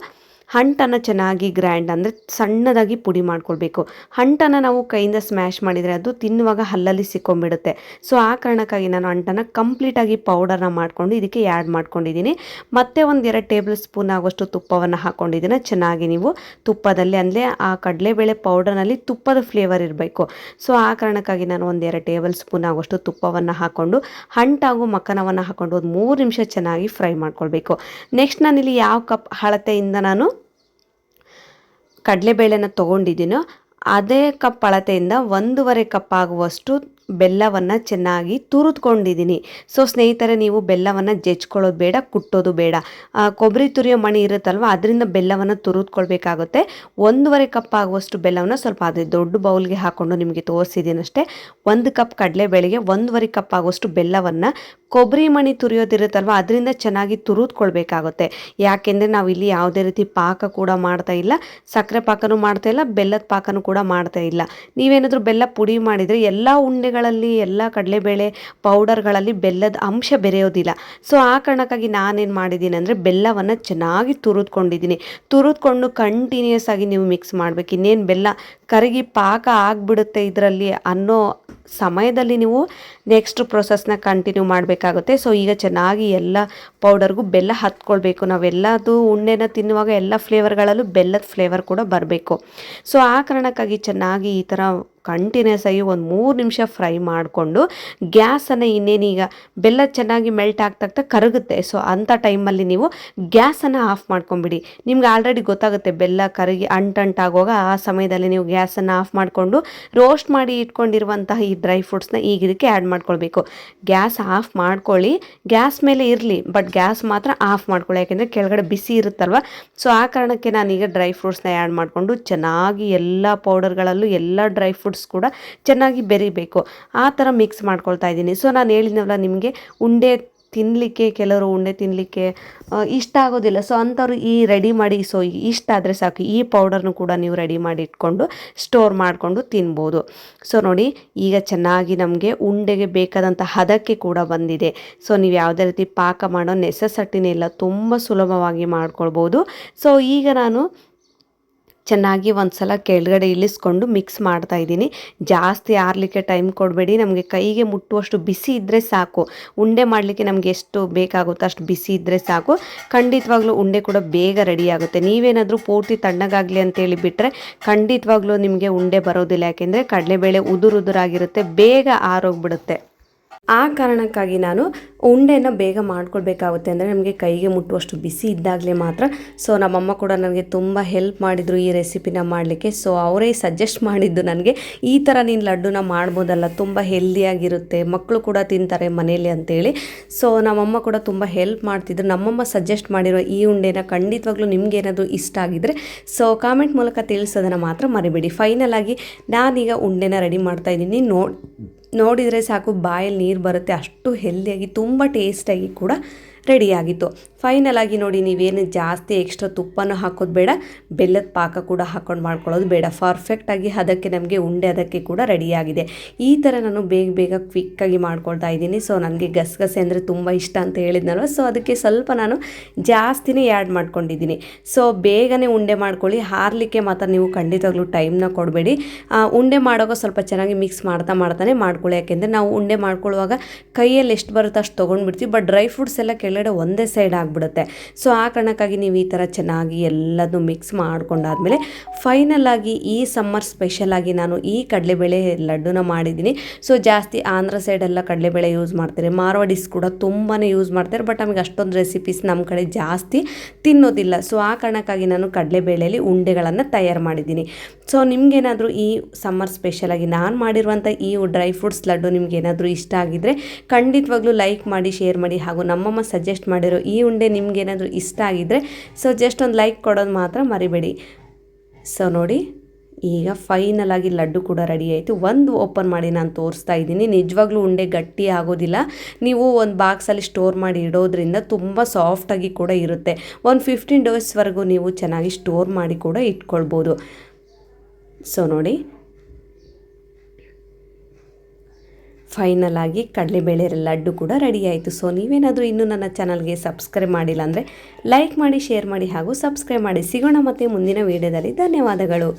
Speaker 1: ಅಂಟನ್ನು ಚೆನ್ನಾಗಿ ಗ್ರೈಂಡ್, ಅಂದರೆ ಸಣ್ಣದಾಗಿ ಪುಡಿ ಮಾಡ್ಕೊಳ್ಬೇಕು. ಅಂಟನ್ನು ನಾವು ಕೈಯಿಂದ ಸ್ಮ್ಯಾಶ್ ಮಾಡಿದರೆ ಅದು ತಿನ್ನುವಾಗ ಹಲ್ಲಲ್ಲಿ ಸಿಕ್ಕೊಂಡ್ಬಿಡುತ್ತೆ. ಸೊ ಆ ಕಾರಣಕ್ಕಾಗಿ ನಾನು ಅಂಟನ್ನು ಕಂಪ್ಲೀಟಾಗಿ ಪೌಡರ್ನ ಮಾಡಿಕೊಂಡು ಇದಕ್ಕೆ ಆ್ಯಡ್ ಮಾಡ್ಕೊಂಡಿದ್ದೀನಿ. ಮತ್ತೆ ಒಂದು 2 ಟೇಬಲ್ ಸ್ಪೂನ್ ಆಗುವಷ್ಟು ತುಪ್ಪವನ್ನು ಹಾಕ್ಕೊಂಡಿದ್ದೀನಿ. ಚೆನ್ನಾಗಿ ನೀವು ತುಪ್ಪದಲ್ಲಿ, ಅಂದರೆ ಆ ಕಡಲೆಬೇಳೆ ಪೌಡರ್ನಲ್ಲಿ ತುಪ್ಪದ ಫ್ಲೇವರ್ ಇರಬೇಕು. ಸೊ ಆ ಕಾರಣಕ್ಕಾಗಿ ನಾನು ಒಂದು 2 ಟೇಬಲ್ ಸ್ಪೂನ್ ಆಗುವಷ್ಟು ತುಪ್ಪವನ್ನು ಹಾಕ್ಕೊಂಡು ಅಂಟಾಗೂ ಮಖಾನವನ್ನು ಹಾಕ್ಕೊಂಡು ಒಂದು 3 ನಿಮಿಷ ಚೆನ್ನಾಗಿ ಫ್ರೈ ಮಾಡ್ಕೊಳ್ಬೇಕು. ನೆಕ್ಸ್ಟ್ ನಾನಿಲ್ಲಿ ಯಾವ ಕಪ್ ಅಳತೆಯಿಂದ ನಾನು ಕಡಲೆಬೇಳೆನ ತೊಗೊಂಡಿದ್ದೀನೋ ಅದೇ ಕಪ್ ಅಳತೆಯಿಂದ 1.5 ಕಪ್ ಆಗುವಷ್ಟು ಬೆಲ್ಲವನ್ನು ಚೆನ್ನಾಗಿ ತುರಿದುಕೊಂಡಿದ್ದೀನಿ. ಸೊ ಸ್ನೇಹಿತರೆ, ನೀವು ಬೆಲ್ಲವನ್ನು ಜಜ್ಕೊಳ್ಳೋದು ಬೇಡ, ಕುಟ್ಟೋದು ಬೇಡ. ಕೊಬ್ಬರಿ ತುರಿಯೋ ಮಣಿ ಇರುತ್ತಲ್ವ, ಅದರಿಂದ ಬೆಲ್ಲವನ್ನು ತುರಿದುಕೊಳ್ಬೇಕಾಗುತ್ತೆ. 1.5 ಕಪ್ ಆಗುವಷ್ಟು ಬೆಲ್ಲವನ್ನು ಸ್ವಲ್ಪ ಅದೇ ದೊಡ್ಡ ಬೌಲ್ಗೆ ಹಾಕ್ಕೊಂಡು ನಿಮಗೆ ತೋರಿಸಿದ್ದೀನಿ ಅಷ್ಟೇ. 1 ಕಪ್ ಕಡಲೆಬೇಳೆಗೆ 1.5 ಕಪ್ ಆಗುವಷ್ಟು ಬೆಲ್ಲವನ್ನು ಕೊಬ್ಬರಿ ಮಣಿ ತುರಿಯೋದಿರುತ್ತಲ್ವ, ಅದರಿಂದ ಚೆನ್ನಾಗಿ ತುರಿದುಕೊಳ್ಬೇಕಾಗುತ್ತೆ. ಯಾಕೆಂದರೆ ನಾವು ಇಲ್ಲಿ ಯಾವುದೇ ರೀತಿ ಪಾಕ ಕೂಡ ಮಾಡ್ತಾ ಇಲ್ಲ, ಸಕ್ಕರೆ ಪಾಕನೂ ಮಾಡ್ತಾ ಇಲ್ಲ, ಬೆಲ್ಲದ ಪಾಕನೂ ಕೂಡ ಮಾಡ್ತಾ ಇಲ್ಲ. ನೀವೇನಾದರೂ ಬೆಲ್ಲ ಪುಡಿ ಮಾಡಿದರೆ ಎಲ್ಲ ಉಂಡೆಗಳಲ್ಲಿ, ಎಲ್ಲ ಕಡಲೆಬೇಳೆ ಪೌಡರ್ಗಳಲ್ಲಿ ಬೆಲ್ಲದ ಅಂಶ ಬೆರೆಯೋದಿಲ್ಲ. ಸೊ ಆ ಕಾರಣಕ್ಕಾಗಿ ನಾನೇನು ಮಾಡಿದ್ದೀನಿ ಅಂದರೆ ಬೆಲ್ಲವನ್ನು ಚೆನ್ನಾಗಿ ತುರಿದುಕೊಂಡಿದ್ದೀನಿ. ತುರಿದುಕೊಂಡು ಕಂಟಿನ್ಯೂಸ್ ಆಗಿ ನೀವು ಮಿಕ್ಸ್ ಮಾಡಬೇಕು. ಇನ್ನೇನು ಬೆಲ್ಲ ಕರಗಿ ಪಾಕ ಆಗಿಬಿಡುತ್ತೆ ಇದರಲ್ಲಿ ಅನ್ನೋ ಸಮಯದಲ್ಲಿ ನೀವು ನೆಕ್ಸ್ಟ್ ಪ್ರೊಸೆಸ್ನ ಕಂಟಿನ್ಯೂ ಮಾಡಬೇಕಾಗುತ್ತೆ. ಸೊ ಈಗ ಚೆನ್ನಾಗಿ ಎಲ್ಲ ಪೌಡರ್ಗೂ ಬೆಲ್ಲ ಹತ್ಕೊಳ್ಬೇಕು. ನಾವೆಲ್ಲದು ಉಂಡೆನ ತಿನ್ನುವಾಗ ಎಲ್ಲ ಫ್ಲೇವರ್ಗಳಲ್ಲೂ ಬೆಲ್ಲದ ಫ್ಲೇವರ್ ಕೂಡ ಬರಬೇಕು. ಸೊ ಆ ಕಾರಣಕ್ಕಾಗಿ ಚೆನ್ನಾಗಿ ಈ ಥರ ಕಂಟಿನ್ಯೂಸ್ ಆಗಿ ಒಂದು 3 ನಿಮಿಷ ಫ್ರೈ ಮಾಡಿಕೊಂಡು ಗ್ಯಾಸನ್ನು ಇನ್ನೇನೀಗ ಬೆಲ್ಲ ಚೆನ್ನಾಗಿ ಮೆಲ್ಟ್ ಆಗ್ತಾ ಕರಗುತ್ತೆ. ಸೊ ಅಂಥ ಟೈಮಲ್ಲಿ ನೀವು ಗ್ಯಾಸನ್ನು ಆಫ್ ಮಾಡ್ಕೊಂಬಿಡಿ. ನಿಮ್ಗೆ ಆಲ್ರೆಡಿ ಗೊತ್ತಾಗುತ್ತೆ ಬೆಲ್ಲ ಕರಗಿ ಅಂಟಾಗುವಾಗ. ಆ ಸಮಯದಲ್ಲಿ ನೀವು ಗ್ಯಾಸನ್ನು ಆಫ್ ಮಾಡಿಕೊಂಡು ರೋಸ್ಟ್ ಮಾಡಿ ಇಟ್ಕೊಂಡಿರುವಂತಹ ಈ ಡ್ರೈ ಫ್ರೂಟ್ಸ್ನ ಈಗ ಇದಕ್ಕೆ ಆ್ಯಡ್ ಮಾಡ್ಕೊಳ್ಬೇಕು. ಗ್ಯಾಸ್ ಆಫ್ ಮಾಡ್ಕೊಳ್ಳಿ, ಗ್ಯಾಸ್ ಮೇಲೆ ಇರಲಿ, ಬಟ್ ಗ್ಯಾಸ್ ಮಾತ್ರ ಆಫ್ ಮಾಡ್ಕೊಳ್ಳಿ, ಯಾಕೆಂದರೆ ಕೆಳಗಡೆ ಬಿಸಿ ಇರುತ್ತಲ್ವ. ಸೊ ಆ ಕಾರಣಕ್ಕೆ ನಾನೀಗ ಡ್ರೈ ಫ್ರೂಟ್ಸ್ನ ಆ್ಯಡ್ ಮಾಡಿಕೊಂಡು ಚೆನ್ನಾಗಿ ಎಲ್ಲ ಪೌಡರ್ಗಳಲ್ಲೂ ಎಲ್ಲ ಡ್ರೈ ಫ್ರೂಟ್ಸ್ ಕೂಡ ಚೆನ್ನಾಗಿ ಬೆರಿಬೇಕು. ಆ ಥರ ಮಿಕ್ಸ್ ಮಾಡ್ಕೊಳ್ತಾ ಇದ್ದೀನಿ. ಸೊ ನಾನು ಹೇಳಿದ್ನಲ್ಲ ನಿಮಗೆ, ಉಂಡೆ ತಿನ್ನಲಿಕ್ಕೆ ಕೆಲವರು ಉಂಡೆ ತಿನ್ನಲಿಕ್ಕೆ ಇಷ್ಟ ಆಗೋದಿಲ್ಲ. ಸೊ ಅಂಥವ್ರು ಈ ರೆಡಿ ಮಾಡಿ, ಸೊ ಇಷ್ಟ ಆದರೆ ಸಾಕು, ಈ ಪೌಡರ್ನು ಕೂಡ ನೀವು ರೆಡಿ ಮಾಡಿ ಇಟ್ಕೊಂಡು ಸ್ಟೋರ್ ಮಾಡಿಕೊಂಡು ತಿನ್ಬೋದು. ಸೊ ನೋಡಿ, ಈಗ ಚೆನ್ನಾಗಿ ನಮಗೆ ಉಂಡೆಗೆ ಬೇಕಾದಂಥ ಹದಕ್ಕೆ ಕೂಡ ಬಂದಿದೆ. ಸೊ ನೀವು ಯಾವುದೇ ರೀತಿ ಪಾಕ ಮಾಡೋ ನೆಸೆಸಿಟಿನೇ ಇಲ್ಲ, ತುಂಬ ಸುಲಭವಾಗಿ ಮಾಡ್ಕೊಳ್ಬೋದು. ಸೊ ಈಗ ನಾನು ಚೆನ್ನಾಗಿ ಒಂದು ಸಲ ಕೆಳಗಡೆ ಇಳಿಸ್ಕೊಂಡು ಮಿಕ್ಸ್ ಮಾಡ್ತಾ ಇದ್ದೀನಿ. ಜಾಸ್ತಿ ಆರಲಿಕ್ಕೆ ಟೈಮ್ ಕೊಡಬೇಡಿ. ನಮಗೆ ಕೈಗೆ ಮುಟ್ಟುವಷ್ಟು ಬಿಸಿ ಇದ್ದರೆ ಸಾಕು. ಉಂಡೆ ಮಾಡಲಿಕ್ಕೆ ನಮಗೆ ಎಷ್ಟು ಬೇಕಾಗುತ್ತೋ ಅಷ್ಟು ಬಿಸಿ ಇದ್ದರೆ ಸಾಕು. ಖಂಡಿತವಾಗ್ಲೂ ಉಂಡೆ ಕೂಡ ಬೇಗ ರೆಡಿ ಆಗುತ್ತೆ. ನೀವೇನಾದರೂ ಪೂರ್ತಿ ತಣ್ಣಗಾಗಲಿ ಅಂತೇಳಿ ಬಿಟ್ಟರೆ ಖಂಡಿತವಾಗ್ಲೂ ನಿಮಗೆ ಉಂಡೆ ಬರೋದಿಲ್ಲ. ಯಾಕೆಂದರೆ ಕಡಲೆಬೇಳೆ ಉದುರಾಗಿರುತ್ತೆ, ಬೇಗ ಆರೋಗ್ಬಿಡುತ್ತೆ. ಆ ಕಾರಣಕ್ಕಾಗಿ ನಾನು ಉಂಡೆನ ಬೇಗ ಮಾಡ್ಕೊಳ್ಬೇಕಾಗುತ್ತೆ. ಅಂದರೆ ನಮಗೆ ಕೈಗೆ ಮುಟ್ಟುವಷ್ಟು ಬಿಸಿ ಇದ್ದಾಗಲೇ ಮಾತ್ರ. ಸೊ ನಮ್ಮಮ್ಮ ಕೂಡ ನನಗೆ ತುಂಬ ಹೆಲ್ಪ್ ಮಾಡಿದರು ಈ ರೆಸಿಪಿನ ಮಾಡಲಿಕ್ಕೆ. ಸೊ ಅವರೇ ಸಜೆಸ್ಟ್ ಮಾಡಿದ್ದು ನನಗೆ, ಈ ಥರ ನೀನು ಲಡ್ಡುನ ಮಾಡ್ಬೋದಲ್ಲ, ತುಂಬ ಹೆಲ್ದಿಯಾಗಿರುತ್ತೆ, ಮಕ್ಕಳು ಕೂಡ ತಿಂತಾರೆ ಮನೇಲಿ ಅಂತೇಳಿ. ಸೊ ನಮ್ಮಮ್ಮ ಕೂಡ ತುಂಬ ಹೆಲ್ಪ್ ಮಾಡ್ತಿದ್ರು. ನಮ್ಮಮ್ಮ ಸಜೆಸ್ಟ್ ಮಾಡಿರೋ ಈ ಉಂಡೆನ ಖಂಡಿತವಾಗ್ಲೂ ನಿಮಗೇನಾದರೂ ಇಷ್ಟ ಆಗಿದ್ದರೆ ಸೊ ಕಾಮೆಂಟ್ ಮೂಲಕ ತಿಳಿಸೋದನ್ನು ಮಾತ್ರ ಮರಿಬೇಡಿ. ಫೈನಲ್ ಆಗಿ ನಾನೀಗ ಉಂಡೆನ ರೆಡಿ ಮಾಡ್ತಾಯಿದ್ದೀನಿ. ನೋಡಿದರೆ ಸಾಕು ಬಾಯಲ್ಲಿ ನೀರು ಬರುತ್ತೆ, ಅಷ್ಟು ಹೆಲ್ದಿಯಾಗಿ ತುಂಬ ಟೇಸ್ಟಾಗಿ ಕೂಡ ರೆಡಿಯಾಗಿತ್ತು. ಫೈನಲ್ ಆಗಿ ನೋಡಿ, ನೀವೇನು ಜಾಸ್ತಿ ಎಕ್ಸ್ಟ್ರಾ ತುಪ್ಪನೂ ಹಾಕೋದು ಬೇಡ, ಬೆಲ್ಲದ ಪಾಕ ಕೂಡ ಹಾಕ್ಕೊಂಡು ಮಾಡ್ಕೊಳ್ಳೋದು ಬೇಡ. ಪರ್ಫೆಕ್ಟಾಗಿ ಅದಕ್ಕೆ ನಮಗೆ ಉಂಡೆ ಅದಕ್ಕೆ ಕೂಡ ರೆಡಿಯಾಗಿದೆ. ಈ ಥರ ನಾನು ಬೇಗ ಕ್ವಿಕ್ಕಾಗಿ ಮಾಡ್ಕೊಳ್ತಾ ಇದ್ದೀನಿ. ಸೊ ನನಗೆ ಗಸಗಸೆ ಅಂದರೆ ತುಂಬ ಇಷ್ಟ ಅಂತ ಹೇಳಿದ್ನಲ್ವ, ಸೊ ಅದಕ್ಕೆ ಸ್ವಲ್ಪ ನಾನು ಜಾಸ್ತಿನೇ ಆ್ಯಡ್ ಮಾಡ್ಕೊಂಡಿದ್ದೀನಿ. ಸೊ ಬೇಗನೆ ಉಂಡೆ ಮಾಡ್ಕೊಳ್ಳಿ. ಹಾರಲಿಕ್ಕೆ ಮಾತ್ರ ನೀವು ಖಂಡಿತವಾಗ್ಲೂ ಟೈಮ್ನ ಕೊಡಬೇಡಿ. ಉಂಡೆ ಮಾಡುವಾಗ ಸ್ವಲ್ಪ ಚೆನ್ನಾಗಿ ಮಿಕ್ಸ್ ಮಾಡ್ತಾನೆ ಮಾಡ್ಕೊಳ್ಳಿ. ಯಾಕೆಂದರೆ ನಾವು ಉಂಡೆ ಮಾಡ್ಕೊಳ್ಳುವಾಗ ಕೈಯಲ್ಲಿ ಎಷ್ಟು ಬರುತ್ತೋ ಅಷ್ಟು ತೊಗೊಂಡ್ಬಿಡ್ತೀವಿ, ಬಟ್ ಡ್ರೈ ಫ್ರೂಟ್ಸ್ ಎಲ್ಲ ಕೆಳಗಡೆ ಒಂದೇ ಸೈಡ್ ಆಗಿಬಿಡುತ್ತೆ. ಸೊ ಆ ಕಾರಣಕ್ಕಾಗಿ ನೀವು ಈ ಥರ ಚೆನ್ನಾಗಿ ಎಲ್ಲದೂ ಮಿಕ್ಸ್ ಮಾಡ್ಕೊಂಡಾದ್ಮೇಲೆ ಫೈನಲ್ ಆಗಿ ಈ ಸಮ್ಮರ್ ಸ್ಪೆಷಲ್ ಆಗಿ ನಾನು ಈ ಕಡಲೆಬೇಳೆ ಲಡ್ಡುನ ಮಾಡಿದ್ದೀನಿ. ಸೊ ಜಾಸ್ತಿ ಆಂಧ್ರ ಸೈಡೆಲ್ಲ ಕಡಲೆಬೇಳೆ ಯೂಸ್ ಮಾಡ್ತಾರೆ, ಮಾರ್ವಾಡಿಸ್ ಕೂಡ ತುಂಬಾ ಯೂಸ್ ಮಾಡ್ತಾರೆ, ಬಟ್ ನಮಗೆ ಅಷ್ಟೊಂದು ರೆಸಿಪೀಸ್ ನಮ್ಮ ಕಡೆ ಜಾಸ್ತಿ ತಿನ್ನೋದಿಲ್ಲ. ಸೊ ಆ ಕಾರಣಕ್ಕಾಗಿ ನಾನು ಕಡಲೆಬೇಳೆಯಲ್ಲಿ ಉಂಡೆಗಳನ್ನು ತಯಾರು ಮಾಡಿದ್ದೀನಿ. ಸೊ ನಿಮಗೇನಾದರೂ ಈ ಸಮ್ಮರ್ ಸ್ಪೆಷಲಾಗಿ ನಾನು ಮಾಡಿರುವಂಥ ಈ ಡ್ರೈ ಫ್ರೂಟ್ಸ್ ಲಡ್ಡು ನಿಮಗೇನಾದರೂ ಇಷ್ಟ ಆಗಿದ್ದರೆ ಖಂಡಿತವಾಗ್ಲೂ ಲೈಕ್ ಮಾಡಿ, ಶೇರ್ ಮಾಡಿ. ಹಾಗೂ ನಮ್ಮಮ್ಮ ಸಜೆಸ್ಟ್ ಮಾಡಿರೋ ಈ ಉಂಡೆ ನಿಮಗೇನಾದರೂ ಇಷ್ಟ ಆಗಿದ್ದರೆ ಸೊ ಜಸ್ಟ್ ಒಂದು ಲೈಕ್ ಕೊಡೋದು ಮಾತ್ರ ಮರಿಬೇಡಿ. ಸೊ ನೋಡಿ, ಈಗ ಫೈನಲ್ ಆಗಿ ಲಡ್ಡು ಕೂಡ ರೆಡಿ ಆಯಿತು. ಒಂದು ಓಪನ್ ಮಾಡಿ ನಾನು ತೋರಿಸ್ತಾ ಇದ್ದೀನಿ. ನಿಜವಾಗ್ಲೂ ಉಂಡೆ ಗಟ್ಟಿ ಆಗೋದಿಲ್ಲ. ನೀವು ಒಂದು ಬಾಕ್ಸಲ್ಲಿ ಸ್ಟೋರ್ ಮಾಡಿ ಇಡೋದ್ರಿಂದ ತುಂಬ ಸಾಫ್ಟಾಗಿ ಕೂಡ ಇರುತ್ತೆ. ಒಂದು 15 ಡೇಸ್ವರೆಗೂ ನೀವು ಚೆನ್ನಾಗಿ ಸ್ಟೋರ್ ಮಾಡಿ ಕೂಡ ಇಟ್ಕೊಳ್ಬೋದು. ಸೊ ನೋಡಿ, ಫೈನಲ್ ಆಗಿ ಕಡಲೆಬೇಳೆ ಲಡ್ಡು ಕೂಡ ರೆಡಿ ಆಯಿತು. ಸೊ ನೀವೇನಾದರೂ ಇನ್ನೂ ನನ್ನ ಚಾನಲ್ಗೆ ಸಬ್ಸ್ಕ್ರೈಬ್ ಮಾಡಿಲ್ಲ ಅಂದರೆ ಲೈಕ್ ಮಾಡಿ, ಶೇರ್ ಮಾಡಿ ಹಾಗೂ ಸಬ್ಸ್ಕ್ರೈಬ್ ಮಾಡಿ. ಸಿಗೋಣ ಮತ್ತೆ ಮುಂದಿನ ವೀಡಿಯೋದಲ್ಲಿ. ಧನ್ಯವಾದಗಳು.